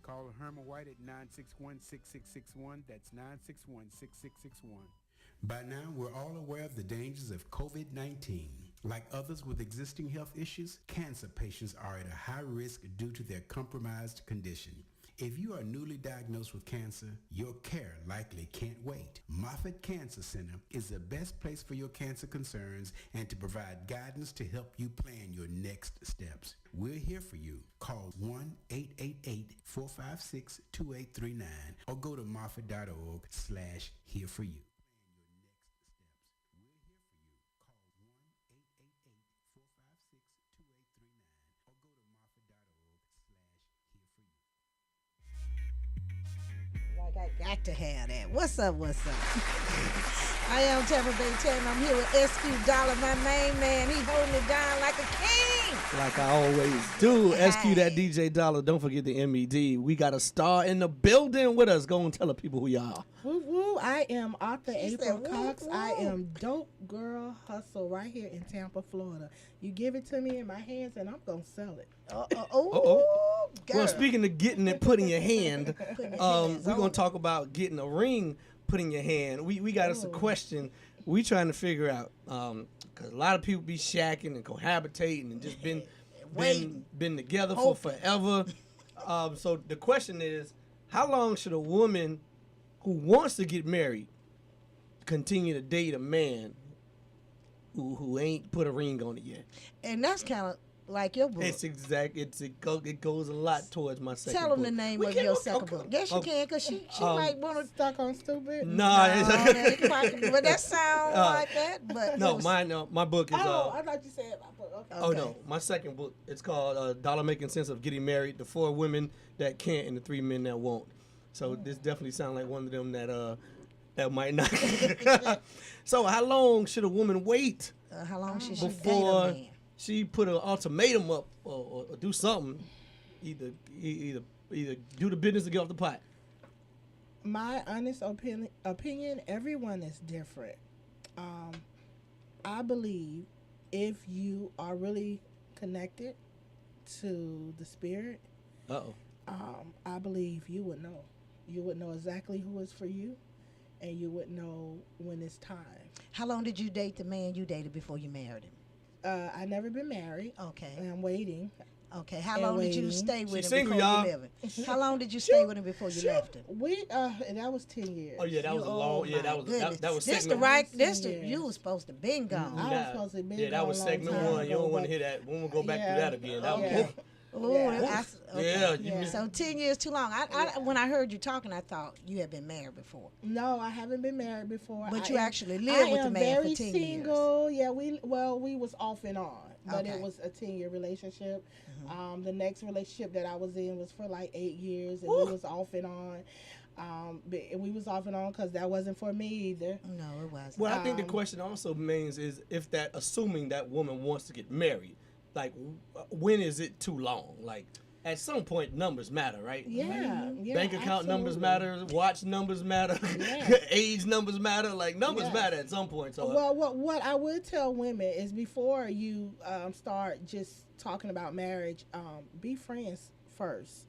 Call Herman White at 961-6661. That's 961-6661. By now, we're all aware of the dangers of COVID-19. Like others with existing health issues, cancer patients are at a high risk due to their compromised condition. If you are newly diagnosed with cancer, your care likely can't wait. Moffitt Cancer Center is the best place for your cancer concerns and to provide guidance to help you plan your next steps. We're here for you. Call 1-888-456-2839 or go to moffitt.org/here-for-you. got to have that. What's up? What's up? I am Tampa Bay Tammy. I'm here with SQ Dollar, my main man. He holding it down like a king. Like I always do. SQ that DJ Dollar. Don't forget the MED. We got a star in the building with us. Go and tell the people who y'all are. Woo woo! I am author She April said, woo, Cox. I woo. am Dope Girl Hustle right here in Tampa, Florida. You give it to me in my hands, and I'm gonna sell it. Girl. Well, speaking of getting it put in your hand, Putting your we're hands gonna on. talk about getting a ring put in your hand. We got us a question. We trying to figure out because a lot of people be shacking and cohabitating and just been together for forever. So the question is, how long should a woman who wants to get married continue to date a man who ain't put a ring on it yet? And that's kind of like your book. It goes a lot towards my second Tell them book. the name We of can- your okay, second book. Yes, you can, because she might want to. Stuck on stupid. Nah, But that sound like that. But no, my book is. Oh, I thought you said my book. Okay. Oh no, my second book. It's called "Dollar Making Sense of Getting Married: The 4 Women That Can't and the 3 Men That Won't." So this definitely sounds like one of them that might not. So how long should a woman wait how long should she date a before man? she put an ultimatum up or do something? Either do the business or get off the pot. My honest opinion, everyone is different. I believe if you are really connected to the spirit, I believe you would know. You would know exactly who is for you, and you would know when it's time. How long did you date the man you dated before you married him? I never been married. Okay. And I'm waiting. Okay. How long did you waiting. stay with She's him single, before y'all. you left him? How long did you stay with him before you left him? And that was 10 years. Oh yeah, that was a long. Yeah, that was that was this segment. the right. Yes. You was supposed to been gone. I was supposed to be Yeah, that was gone a long segment time 1. You ago, don't want to but- hear that. We won't go back Yeah. through that again. That was, Yeah. Ooh, Yeah. Yeah, you missed- So 10 years too long. When I heard you talking, I thought you had been married before. No, I haven't been married before. But I you am- actually lived with the man for very 10 single. Yeah, we was off and on, but Okay. it was a 10-year relationship. The next relationship that I was in was for like 8 years, and we was off and on. But we was off and on because that wasn't for me either. No, it wasn't. Well, I think the question also means is if that, assuming that woman wants to get married, like when is it too long? Like at some point, numbers matter, right? Yeah, yeah, Bank account numbers absolutely. matter, watch numbers matter, Yes. age numbers matter. Like numbers Yes. matter at some point. So Well, what I would tell women is before you start just talking about marriage, be friends 1st.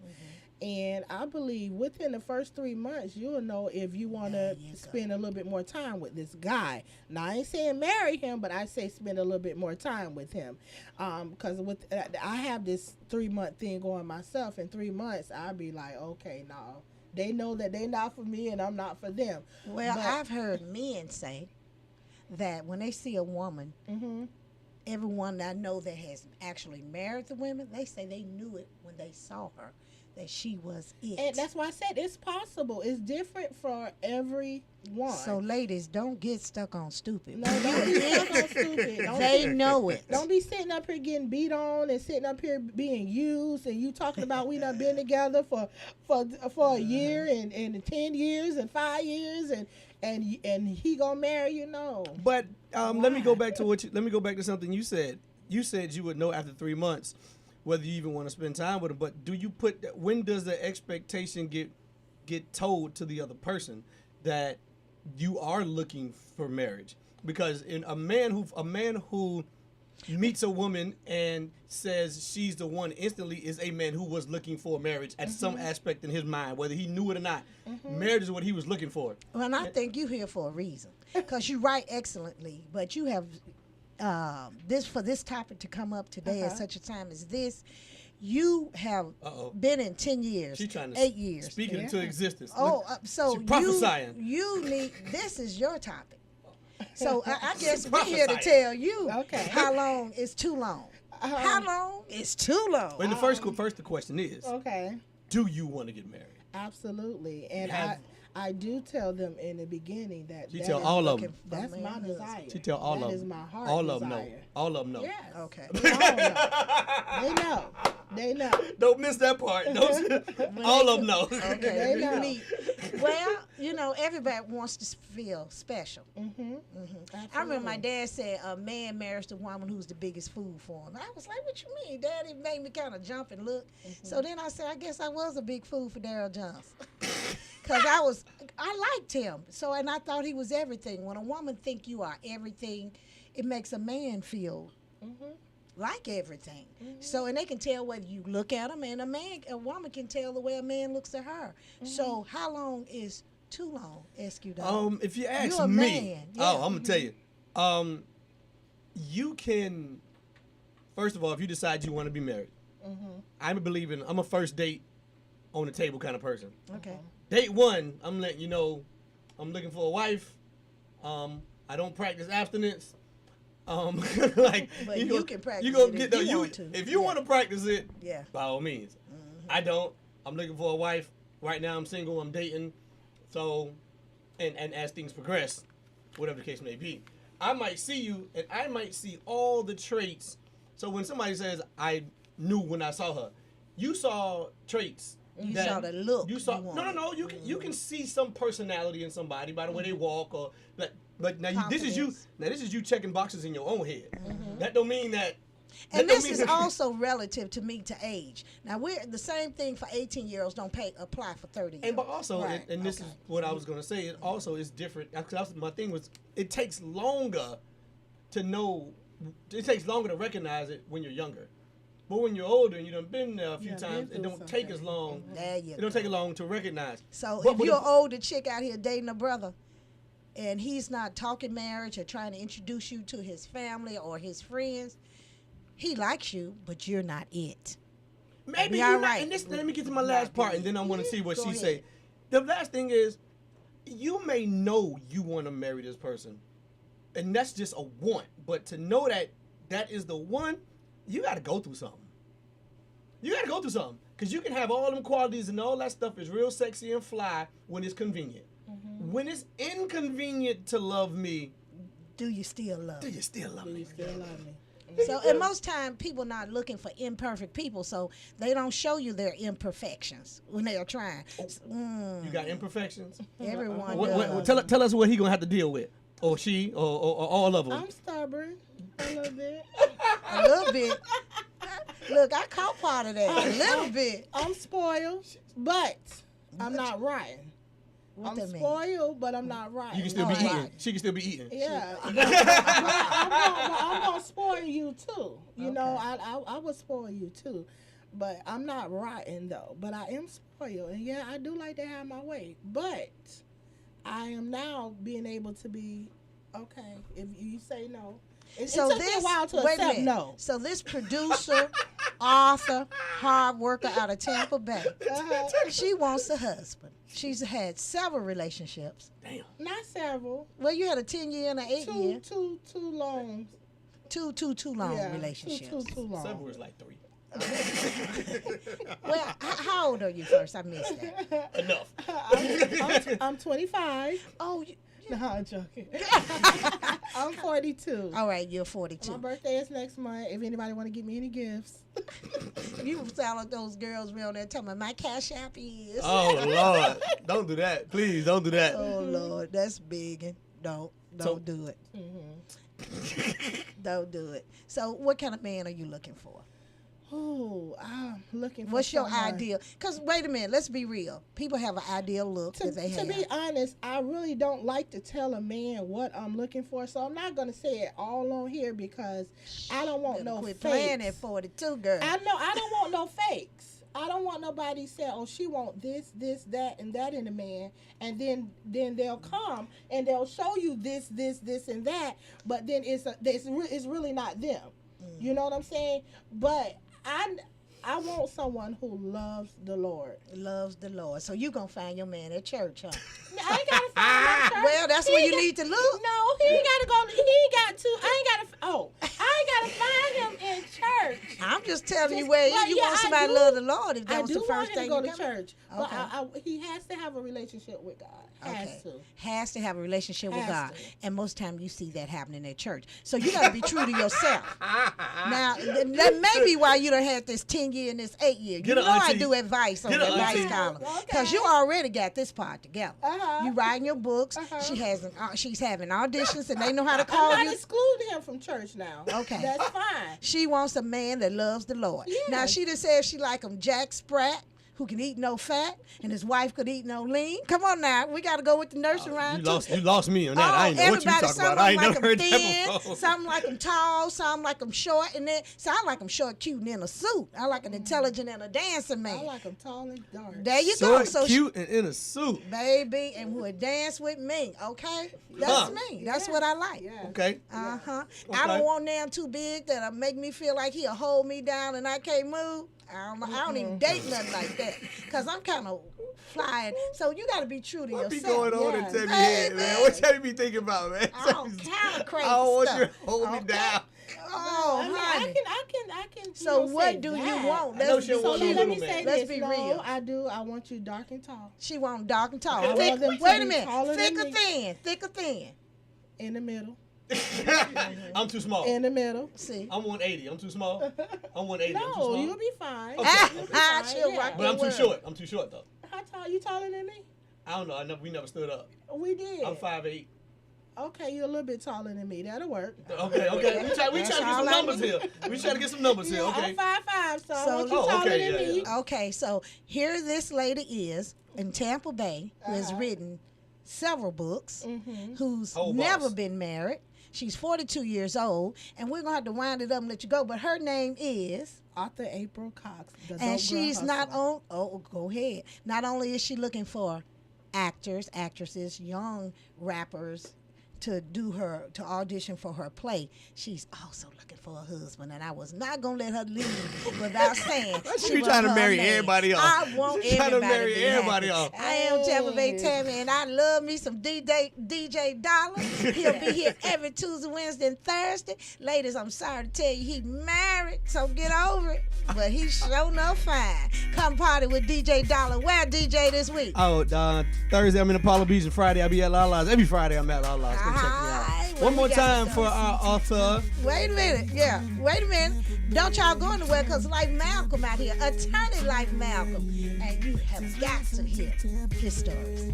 And I believe within the first 3 months, you'll know if you want to spend a little bit more time with this guy. Now, I ain't saying marry him, but I say spend a little bit more time with him. Because I have this 3-month thing going myself. In 3 months, I'll be like, okay, no. They know that they not for me and I'm not for them. Well, But- I've heard men say that when they see a woman, everyone that I know that has actually married the women, they say they knew it when they saw her, that she was it. And that's why I said it's possible. It's different for everyone. So, ladies, don't get stuck on stupid. No, don't be stuck on stupid. They know it. Don't be sitting up here getting beat on and sitting up here being used, and you talking about we done been together for a year and 10 years and 5 years and he gonna marry you. No. But let me go back to let me go back to something you said. You said you would know after 3 months whether you even want to spend time with him. But do you when does the expectation get told to the other person that you are looking for marriage? Because in a man who meets a woman and says she's the one instantly is a man who was looking for marriage at some aspect in his mind, whether he knew it or not. Marriage is what he was looking for. Well, and I think you're here for a reason, because you write excellently, but you have this topic to come up today at such a time as this. You have been in 10 years, She's trying to 8 years. speak it into existence. Oh, so She's prophesying. you need, this is your topic. So I guess we're Prophesying. here to tell you how long is too long. How long is too long? Well, the first the question is, Okay. do you want to get married? Absolutely. And Have- I do tell them in the beginning that She that tell is all of looking- them. That's my desire. She tell all That of is them. my heart All of them know. desire. All of them know. Yes. Okay. They all know. They know. They know. Don't miss that part. All of them know. Okay. They know. Me. Well, you know, everybody wants to feel special. I remember my dad said a man marries the woman who's the biggest fool for him. I was like, what you mean, Dad? It made me kind of jump and look. So then I said, I guess I was a big fool for Daryl Johnson. Because I liked him. So, and I thought he was everything. When a woman think you are everything, it makes a man feel like everything. So, and they can tell whether you look at them, and a woman can tell the way a man looks at her. So, how long is too long, SQ Dog? If you ask You're a me, man. I'm gonna tell you, you can. First of all, if you decide you want to be married, I'm a first date on the table kind of person. Okay. Date one, I'm letting you know, I'm looking for a wife. I don't practice abstinence. Like, But you can practice you gonna it get if you the, want to. If you want to practice it, Yeah. by all means. I don't. I'm looking for a wife. Right now I'm single. I'm dating. So, and as things progress, whatever the case may be, I might see you and I might see all the traits. So when somebody says, I knew when I saw her, you saw traits. You saw the look. You saw you no. wanted. You can see some personality in somebody by the way they walk or but now this is you. Confidence. Now this is you checking boxes in your own head. That don't mean that. And that this don't is mean- also relative to me to age. Now we're the same thing for 18-year-olds don't apply for 30-years. And but also, Right. and this is what I was gonna say. It also is different. My thing was, it takes longer to know. It takes longer to recognize it when you're younger. But when you're older and you done been there a few times, it don't take as long. There you It don't take as long to recognize. So But if with you're a- an older chick out here dating a brother, and he's not talking marriage or trying to introduce you to his family or his friends, he likes you, but you're not it. Maybe Yeah, you're not. right. And this, let me get to my last part, and then I want to see what Go she ahead. say. The last thing is, you may know you want to marry this person, and that's just a want. But to know that that is the one, you got to go through something. You got to go through something, because you can have all them qualities and all that stuff is real sexy and fly when it's convenient. When it's inconvenient to love me, Do you still love do me? you still love me? Still love me. So, and most time people not looking for imperfect people, so they don't show you their imperfections when they are trying. You got imperfections? Everyone does. Tell us what he gonna have to deal with, or she, or all of them. I'm stubborn a little bit. A little bit. Look, I caught part of that. A little bit. I'm spoiled, but I'm not rotten. What I'm that mean? spoiled, but I'm not rotten. You can still be Oh, eating. right. She can still be eating. Yeah, I'm gonna spoil you too. You know, I would spoil you too, but I'm not rotten though. But I am spoiled, and yeah, I do like to have my way. But I am now being able to be okay if you say no. It So took me a while to wait a accept minute. no. So this producer, author, hard worker out of Tampa Bay, she wants a husband. She's had several relationships. Damn. Not several. Well, you had a 10-year and an 8-year. Too long. Two long Yeah, relationships. Too long. Several is like 3. Well, how old are you first? I missed that. Enough. I'm 25. Oh, No, I'm joking. I'm 42. all right, you're My 42. birthday is next month. If anybody want to give me any gifts, You sound like those girls around there telling me my cash app is. Oh Lord, don't do that, please. Don't do that. Oh, Lord, that's big. Don't So- do it. Don't do it. So, what kind of man are you looking for? oh, I'm looking for. What's your someone- ideal? Because wait a minute, let's be real. People have an ideal look To, that they to have. be honest, I really don't like to tell a man what I'm looking for, so I'm not gonna say it all on here because I don't want Better no quit fakes. playing at 42, girl. I know I don't want no fakes. I don't want nobody say, "Oh, she want this, that, and that in a man," and then they'll come and they'll show you this, and that, but then it's really not them. You know what I'm saying? But I want someone who loves the Lord. Loves the Lord. So you gonna find your man at church, huh? I ain't gotta find no church. Well, that's He where ain't you need to look. No, he ain't gotta go. He ain't got to. I ain't gotta. Oh, I ain't gotta find him in church. I'm just telling you where you want somebody to love the Lord if that was the first thing I you do want him to go to church, Okay. but he has to have a relationship with God. Has to have a relationship with God. to. And most time you see that happening at church. So you got to be true to yourself. Now, that may be why you done had this 10-year and this 8-year. You know I do advice on the advice column. Because you already got this part together. You writing your books. She's having auditions, and they know how to call I'm you. not excluding him from church now. Okay. That's fine. She wants a man that loves the Lord. Yes. Now, she just said she like him Jack Spratt, who can eat no fat, and his wife could eat no lean. Come on now, we got to go with the nursery rhyme too. You lost me on that. I ain't know what you talking about. I ain't never heard that before. Some like them tall, some like them short, and then I like them short, cute, and in a suit. I like an intelligent and a dancing man. I like them tall and dark. There you go. So cute and in a suit, baby, and would dance with me. Okay, that's me. That's what I like. Yeah. Okay. Okay. Okay. I don't want them too big that'll make me feel like he'll hold me down and I can't move. I don't even date nothing like that because I'm kind of flying. So you got to be true to yourself. What be going on in Tammy's head, man? What Tammy be thinking about, man? All kind of crazy I don't want stuff. you to hold me down. Oh, honey. I can. So what do you want? Let me say Let's this. be No, real. I do. I want you dark and tall. She want dark and tall. I want them to Wait a be minute. taller Thick than or me. thin? Thick or thin? In the middle. I'm too small. In the middle. See. I'm 180. I'm too small. I'm 180. I'm too No, small. you'll be fine. Okay. You'll be fine, She'll rock But I'm too world. short. I'm too short though. How tall? You taller than me? I don't know. We never stood up. We did. I'm 5'8". Okay, you're a little bit taller than me. That'll work. Okay. We try to get some numbers here. We try to get some numbers here. Okay. I'm 5'5", so I So- want you taller than me. Okay, so here this lady is in Tampa Bay who has written several books, who's Whole never boss. been married. She's 42 years old, and we're going to have to wind it up and let you go. But her name is... Author April Cox. And she's not on... Oh, go ahead. Not only is she looking for actors, actresses, young rappers to audition for her play, she's also looking for a husband, and I was not gonna let her leave without saying She be trying to marry name. everybody else. I want She trying to everybody marry be everybody happy. else. I am Tampa Bay Tammy, and I love me some DJ Dollar. He'll be here every Tuesday, Wednesday, and Thursday. Ladies, I'm sorry to tell you he married, so get over it. But he's sure enough fine. Come party with DJ Dollar. Where DJ this week? Oh, Thursday I'm in Apollo Beach, and Friday I'll be at Lala's. Every Friday I'm at Lala's. Come check me out. Well, One more we got time to for our author. Wait a minute. Yeah. Wait a minute. Don't y'all go anywhere because like Malcolm out here, attorney like Malcolm. And you have got to hear his stories.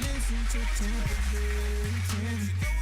Listen to Tampa Bay.